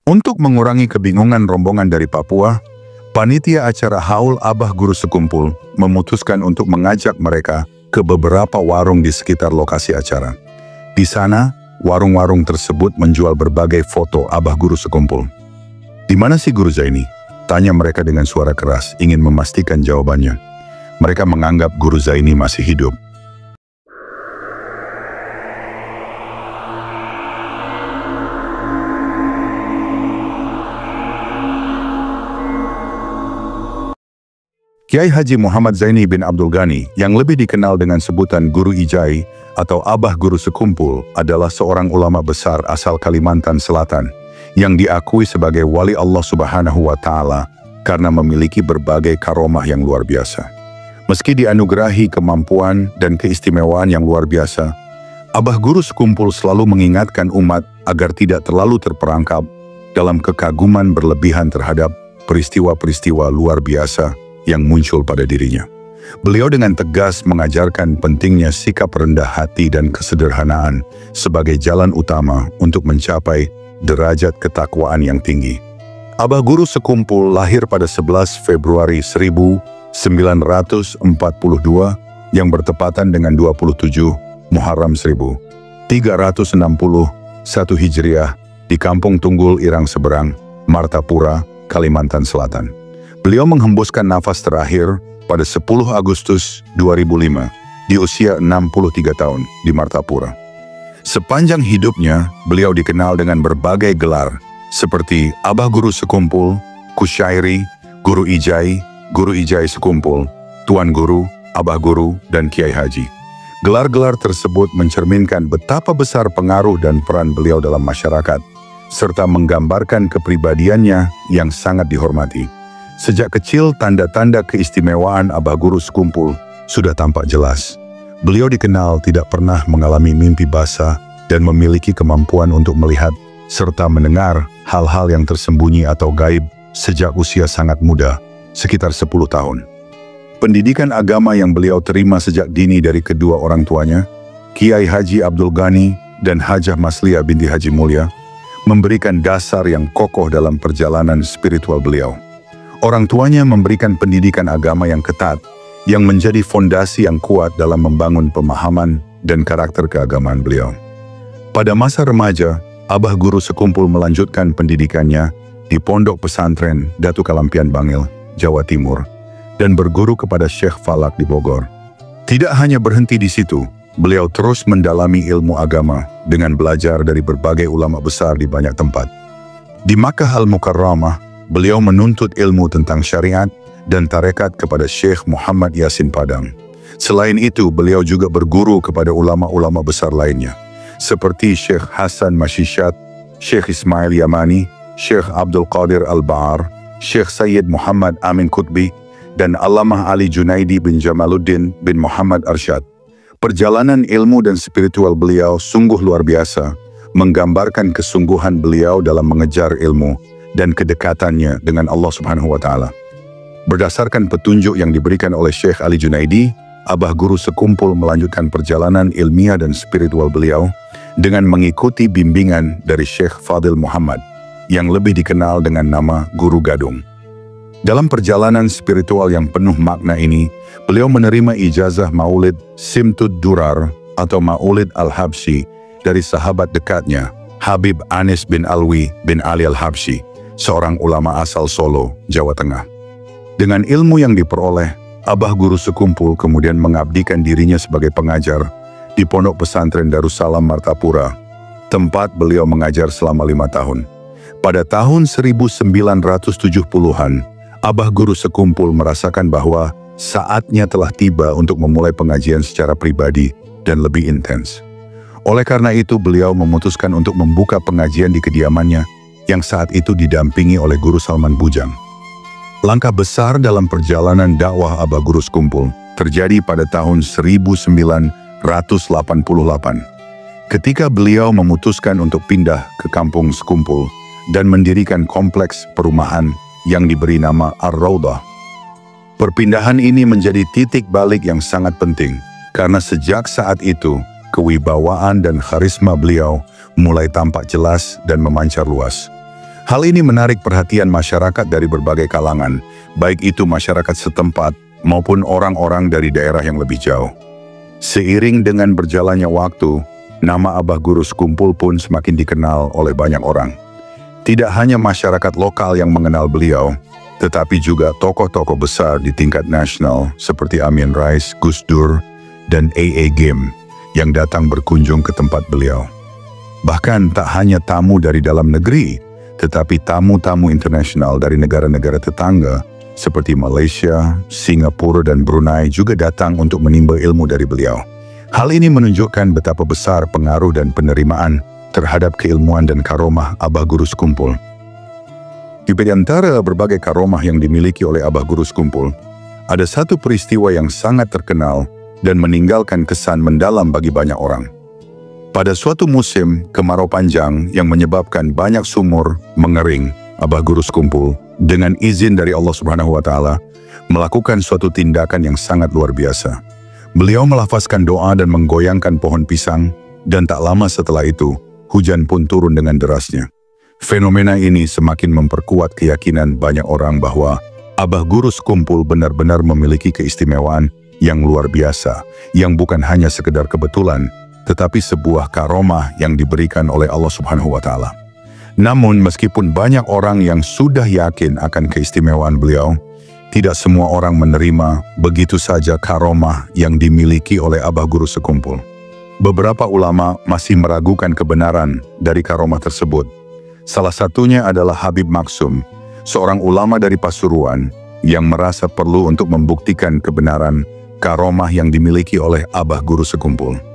Untuk mengurangi kebingungan rombongan dari Papua, panitia acara Haul Abah Guru Sekumpul memutuskan untuk mengajak mereka ke beberapa warung di sekitar lokasi acara. Di sana, warung-warung tersebut menjual berbagai foto Abah Guru Sekumpul. "Di mana si Guru Zaini?" tanya mereka dengan suara keras, ingin memastikan jawabannya. Mereka menganggap Guru Zaini masih hidup. Kiai Haji Muhammad Zaini bin Abdul Ghani, yang lebih dikenal dengan sebutan Guru Ijai atau Abah Guru Sekumpul, adalah seorang ulama besar asal Kalimantan Selatan yang diakui sebagai wali Allah Subhanahu wa Ta'ala karena memiliki berbagai karomah yang luar biasa. Meski dianugerahi kemampuan dan keistimewaan yang luar biasa, Abah Guru Sekumpul selalu mengingatkan umat agar tidak terlalu terperangkap dalam kekaguman berlebihan terhadap peristiwa-peristiwa luar biasa yang muncul pada dirinya. Beliau dengan tegas mengajarkan pentingnya sikap rendah hati dan kesederhanaan sebagai jalan utama untuk mencapai derajat ketakwaan yang tinggi. Abah Guru Sekumpul lahir pada 11 Februari 1942 yang bertepatan dengan 27 Muharram 1361 Hijriah di Kampung Tunggul Irang Seberang, Martapura, Kalimantan Selatan. Beliau menghembuskan nafas terakhir pada 10 Agustus 2005 di usia 63 tahun di Martapura. Sepanjang hidupnya, beliau dikenal dengan berbagai gelar seperti Abah Guru Sekumpul, Kusyairi, Guru Ijai Sekumpul, Tuan Guru, Abah Guru, dan Kiai Haji. Gelar-gelar tersebut mencerminkan betapa besar pengaruh dan peran beliau dalam masyarakat, serta menggambarkan kepribadiannya yang sangat dihormati. Sejak kecil, tanda-tanda keistimewaan Abah Guru Sekumpul sudah tampak jelas. Beliau dikenal tidak pernah mengalami mimpi basah dan memiliki kemampuan untuk melihat serta mendengar hal-hal yang tersembunyi atau gaib sejak usia sangat muda, sekitar 10 tahun. Pendidikan agama yang beliau terima sejak dini dari kedua orang tuanya, Kiai Haji Abdul Ghani dan Hajah Masliah binti Haji Mulia, memberikan dasar yang kokoh dalam perjalanan spiritual beliau. Orang tuanya memberikan pendidikan agama yang ketat, yang menjadi fondasi yang kuat dalam membangun pemahaman dan karakter keagamaan beliau. Pada masa remaja, Abah Guru Sekumpul melanjutkan pendidikannya di Pondok Pesantren Datu Kalampian Bangil, Jawa Timur, dan berguru kepada Syekh Falak di Bogor. Tidak hanya berhenti di situ, beliau terus mendalami ilmu agama dengan belajar dari berbagai ulama besar di banyak tempat. Di Makkah Al-Mukarramah, beliau menuntut ilmu tentang syariat dan tarekat kepada Syekh Muhammad Yasin Padang. Selain itu, beliau juga berguru kepada ulama-ulama besar lainnya, seperti Syekh Hasan Mashishat, Syekh Ismail Yamani, Syekh Abdul Qadir Al-Ba'ar, Syekh Sayyid Muhammad Amin Qutbi, dan Allamah Ali Junaidi bin Jamaluddin bin Muhammad Arsyad. Perjalanan ilmu dan spiritual beliau sungguh luar biasa, menggambarkan kesungguhan beliau dalam mengejar ilmu dan kedekatannya dengan Allah Subhanahu wa Ta'ala. Berdasarkan petunjuk yang diberikan oleh Syekh Ali Junaidi, Abah Guru Sekumpul melanjutkan perjalanan ilmiah dan spiritual beliau dengan mengikuti bimbingan dari Syekh Fadil Muhammad, yang lebih dikenal dengan nama Guru Gadung. Dalam perjalanan spiritual yang penuh makna ini, beliau menerima ijazah Maulid Simtud Durar atau Maulid Al-Habsyi dari sahabat dekatnya, Habib Anis bin Alwi bin Ali Al-Habsyi, seorang ulama asal Solo, Jawa Tengah. Dengan ilmu yang diperoleh, Abah Guru Sekumpul kemudian mengabdikan dirinya sebagai pengajar di Pondok Pesantren Darussalam Martapura, tempat beliau mengajar selama 5 tahun. Pada tahun 1970-an, Abah Guru Sekumpul merasakan bahwa saatnya telah tiba untuk memulai pengajian secara pribadi dan lebih intens. Oleh karena itu, beliau memutuskan untuk membuka pengajian di kediamannya yang saat itu didampingi oleh Guru Salman Bujang. Langkah besar dalam perjalanan dakwah Abah Guru Sekumpul terjadi pada tahun 1988, ketika beliau memutuskan untuk pindah ke kampung Sekumpul dan mendirikan kompleks perumahan yang diberi nama Ar-Raudhah. Perpindahan ini menjadi titik balik yang sangat penting, karena sejak saat itu, kewibawaan dan karisma beliau mulai tampak jelas dan memancar luas. Hal ini menarik perhatian masyarakat dari berbagai kalangan, baik itu masyarakat setempat maupun orang-orang dari daerah yang lebih jauh. Seiring dengan berjalannya waktu, nama Abah Guru Sekumpul pun semakin dikenal oleh banyak orang. Tidak hanya masyarakat lokal yang mengenal beliau, tetapi juga tokoh-tokoh besar di tingkat nasional seperti Amin Rais, Gus Dur, dan A.A. Gim yang datang berkunjung ke tempat beliau. Bahkan tak hanya tamu dari dalam negeri, tetapi tamu-tamu internasional dari negara-negara tetangga seperti Malaysia, Singapura, dan Brunei juga datang untuk menimba ilmu dari beliau. Hal ini menunjukkan betapa besar pengaruh dan penerimaan terhadap keilmuan dan karomah Abah Guru Sekumpul. Di antara berbagai karomah yang dimiliki oleh Abah Guru Sekumpul, ada satu peristiwa yang sangat terkenal dan meninggalkan kesan mendalam bagi banyak orang. Pada suatu musim kemarau panjang yang menyebabkan banyak sumur mengering, Abah Guru Sekumpul dengan izin dari Allah Subhanahu wa Ta'ala melakukan suatu tindakan yang sangat luar biasa. Beliau melafazkan doa dan menggoyangkan pohon pisang, dan tak lama setelah itu hujan pun turun dengan derasnya. Fenomena ini semakin memperkuat keyakinan banyak orang bahwa Abah Guru Sekumpul benar-benar memiliki keistimewaan yang luar biasa, yang bukan hanya sekedar kebetulan, tetapi sebuah karomah yang diberikan oleh Allah Subhanahu wa Ta'ala. Namun meskipun banyak orang yang sudah yakin akan keistimewaan beliau, tidak semua orang menerima begitu saja karomah yang dimiliki oleh Abah Guru Sekumpul. Beberapa ulama masih meragukan kebenaran dari karomah tersebut. Salah satunya adalah Habib Maksum, seorang ulama dari Pasuruan yang merasa perlu untuk membuktikan kebenaran karomah yang dimiliki oleh Abah Guru Sekumpul.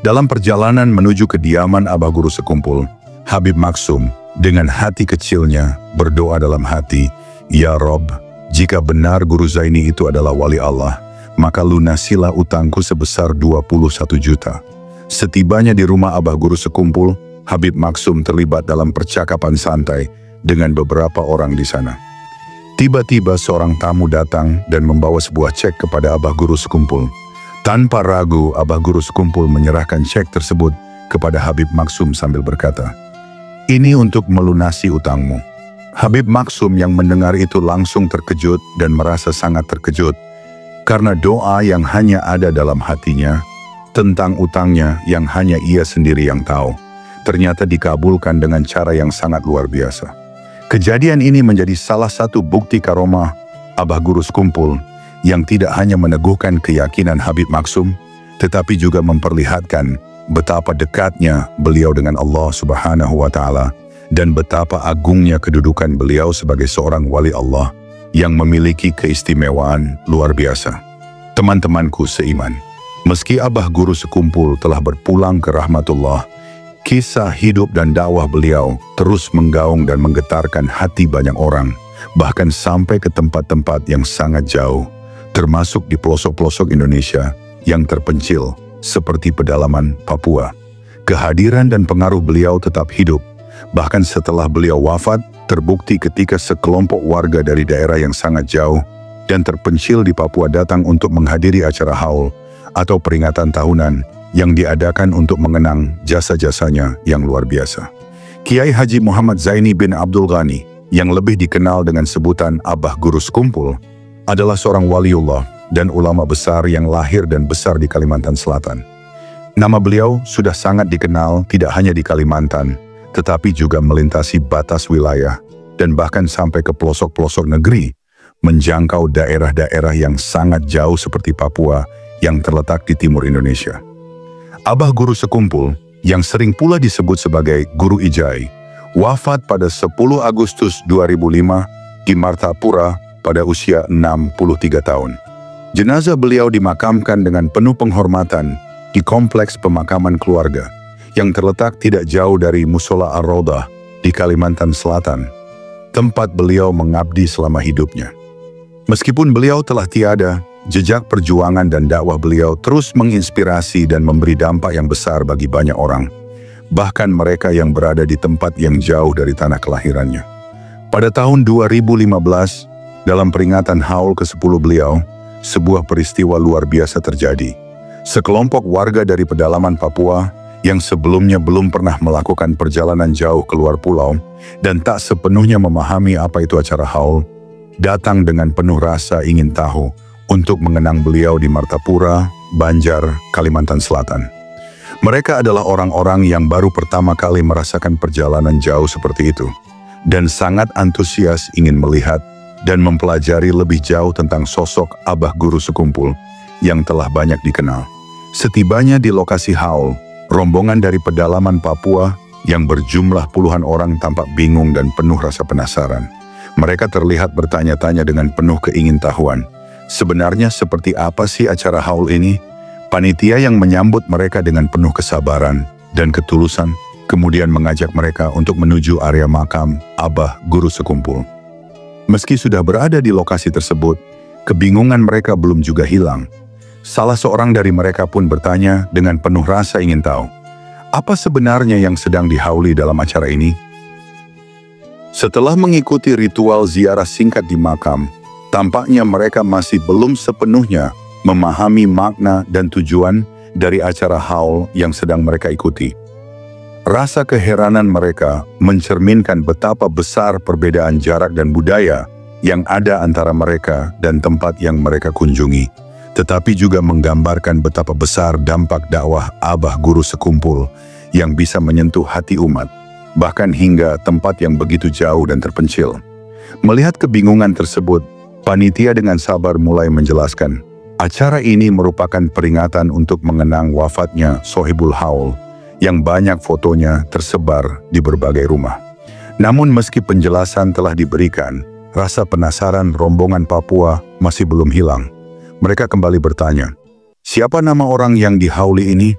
Dalam perjalanan menuju kediaman Abah Guru Sekumpul, Habib Maksum dengan hati kecilnya berdoa dalam hati, "Ya Rob, jika benar Guru Zaini itu adalah wali Allah, maka lunasilah utangku sebesar 21 juta. Setibanya di rumah Abah Guru Sekumpul, Habib Maksum terlibat dalam percakapan santai dengan beberapa orang di sana. Tiba-tiba seorang tamu datang dan membawa sebuah cek kepada Abah Guru Sekumpul. Tanpa ragu, Abah Guru Sekumpul menyerahkan cek tersebut kepada Habib Maksum sambil berkata, "Ini untuk melunasi utangmu." Habib Maksum yang mendengar itu langsung terkejut dan merasa sangat terkejut karena doa yang hanya ada dalam hatinya tentang utangnya yang hanya ia sendiri yang tahu, ternyata dikabulkan dengan cara yang sangat luar biasa. Kejadian ini menjadi salah satu bukti karomah Abah Guru Sekumpul yang tidak hanya meneguhkan keyakinan Habib Maksum, tetapi juga memperlihatkan betapa dekatnya beliau dengan Allah Subhanahu wa Ta'ala dan betapa agungnya kedudukan beliau sebagai seorang wali Allah yang memiliki keistimewaan luar biasa. Teman-temanku seiman, meski Abah Guru Sekumpul telah berpulang ke rahmatullah, kisah hidup dan dakwah beliau terus menggaung dan menggetarkan hati banyak orang, bahkan sampai ke tempat-tempat yang sangat jauh, termasuk di pelosok-pelosok Indonesia yang terpencil seperti pedalaman Papua. Kehadiran dan pengaruh beliau tetap hidup, bahkan setelah beliau wafat, terbukti ketika sekelompok warga dari daerah yang sangat jauh dan terpencil di Papua datang untuk menghadiri acara haul atau peringatan tahunan yang diadakan untuk mengenang jasa-jasanya yang luar biasa. Kiai Haji Muhammad Zaini bin Abdul Ghani, yang lebih dikenal dengan sebutan Abah Guru Sekumpul, adalah seorang waliullah dan ulama besar yang lahir dan besar di Kalimantan Selatan. Nama beliau sudah sangat dikenal tidak hanya di Kalimantan, tetapi juga melintasi batas wilayah dan bahkan sampai ke pelosok-pelosok negeri, menjangkau daerah-daerah yang sangat jauh seperti Papua yang terletak di timur Indonesia. Abah Guru Sekumpul, yang sering pula disebut sebagai Guru Ijai, wafat pada 10 Agustus 2005 di Martapura pada usia 63 tahun. Jenazah beliau dimakamkan dengan penuh penghormatan di kompleks pemakaman keluarga yang terletak tidak jauh dari Musola Ar-Rawdah di Kalimantan Selatan, tempat beliau mengabdi selama hidupnya. Meskipun beliau telah tiada, jejak perjuangan dan dakwah beliau terus menginspirasi dan memberi dampak yang besar bagi banyak orang, bahkan mereka yang berada di tempat yang jauh dari tanah kelahirannya. Pada tahun 2015, dalam peringatan haul ke-10 beliau, sebuah peristiwa luar biasa terjadi. Sekelompok warga dari pedalaman Papua yang sebelumnya belum pernah melakukan perjalanan jauh keluar pulau dan tak sepenuhnya memahami apa itu acara haul, datang dengan penuh rasa ingin tahu untuk mengenang beliau di Martapura, Banjar, Kalimantan Selatan. Mereka adalah orang-orang yang baru pertama kali merasakan perjalanan jauh seperti itu, dan sangat antusias ingin melihat dan mempelajari lebih jauh tentang sosok Abah Guru Sekumpul yang telah banyak dikenal. Setibanya di lokasi haul, rombongan dari pedalaman Papua yang berjumlah puluhan orang tampak bingung dan penuh rasa penasaran. Mereka terlihat bertanya-tanya dengan penuh keingintahuan. Sebenarnya seperti apa sih acara haul ini? Panitia yang menyambut mereka dengan penuh kesabaran dan ketulusan kemudian mengajak mereka untuk menuju area makam Abah Guru Sekumpul. Meski sudah berada di lokasi tersebut, kebingungan mereka belum juga hilang. Salah seorang dari mereka pun bertanya dengan penuh rasa ingin tahu, apa sebenarnya yang sedang dihauli dalam acara ini? Setelah mengikuti ritual ziarah singkat di makam, tampaknya mereka masih belum sepenuhnya memahami makna dan tujuan dari acara haul yang sedang mereka ikuti. Rasa keheranan mereka mencerminkan betapa besar perbedaan jarak dan budaya yang ada antara mereka dan tempat yang mereka kunjungi, tetapi juga menggambarkan betapa besar dampak dakwah Abah Guru Sekumpul yang bisa menyentuh hati umat, bahkan hingga tempat yang begitu jauh dan terpencil. Melihat kebingungan tersebut, panitia dengan sabar mulai menjelaskan, acara ini merupakan peringatan untuk mengenang wafatnya Sohibul Haul, yang banyak fotonya tersebar di berbagai rumah. Namun meski penjelasan telah diberikan, rasa penasaran rombongan Papua masih belum hilang. Mereka kembali bertanya, siapa nama orang yang dihauli ini?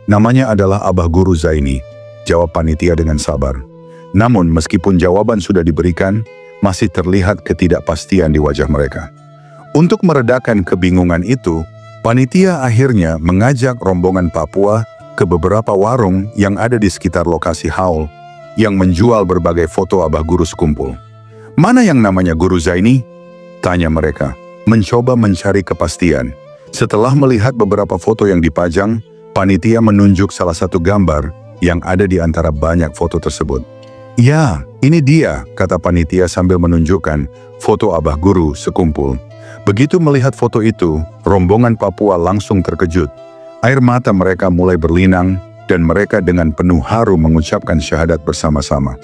Namanya adalah Abah Guru Zaini, jawab panitia dengan sabar. Namun meskipun jawaban sudah diberikan, masih terlihat ketidakpastian di wajah mereka. Untuk meredakan kebingungan itu, panitia akhirnya mengajak rombongan Papua ke beberapa warung yang ada di sekitar lokasi haul yang menjual berbagai foto Abah Guru Sekumpul. Mana yang namanya Guru Zaini? Tanya mereka, mencoba mencari kepastian. Setelah melihat beberapa foto yang dipajang, panitia menunjuk salah satu gambar yang ada di antara banyak foto tersebut. Ya, ini dia, kata panitia sambil menunjukkan foto Abah Guru Sekumpul. Begitu melihat foto itu, rombongan Papua langsung terkejut. Air mata mereka mulai berlinang dan mereka dengan penuh haru mengucapkan syahadat bersama-sama.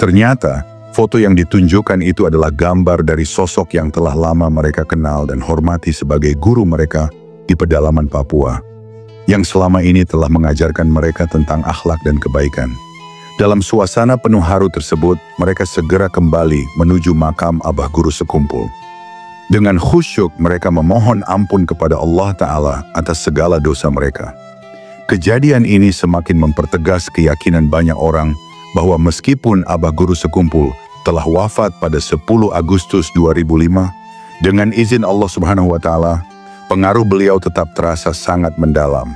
Ternyata, foto yang ditunjukkan itu adalah gambar dari sosok yang telah lama mereka kenal dan hormati sebagai guru mereka di pedalaman Papua, yang selama ini telah mengajarkan mereka tentang akhlak dan kebaikan. Dalam suasana penuh haru tersebut, mereka segera kembali menuju makam Abah Guru Sekumpul. Dengan khusyuk mereka memohon ampun kepada Allah Ta'ala atas segala dosa mereka. Kejadian ini semakin mempertegas keyakinan banyak orang bahwa meskipun Abah Guru Sekumpul telah wafat pada 10 Agustus 2005, dengan izin Allah Subhanahu wa Ta'ala, pengaruh beliau tetap terasa sangat mendalam.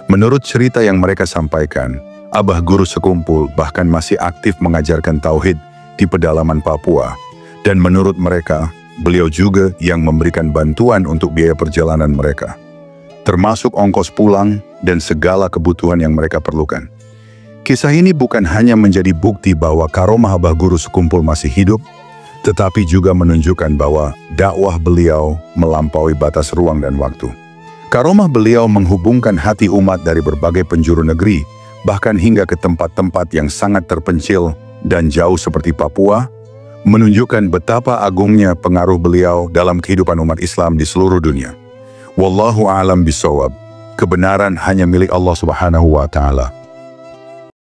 Menurut cerita yang mereka sampaikan, Abah Guru Sekumpul bahkan masih aktif mengajarkan tauhid di pedalaman Papua, dan menurut mereka, beliau juga yang memberikan bantuan untuk biaya perjalanan mereka, termasuk ongkos pulang dan segala kebutuhan yang mereka perlukan. Kisah ini bukan hanya menjadi bukti bahwa karomah Abah Guru Sekumpul masih hidup, tetapi juga menunjukkan bahwa dakwah beliau melampaui batas ruang dan waktu. Karomah beliau menghubungkan hati umat dari berbagai penjuru negeri, bahkan hingga ke tempat-tempat yang sangat terpencil dan jauh seperti Papua, menunjukkan betapa agungnya pengaruh beliau dalam kehidupan umat Islam di seluruh dunia. Wallahu a'lam bishawab. Kebenaran hanya milik Allah Subhanahu wa Ta'ala.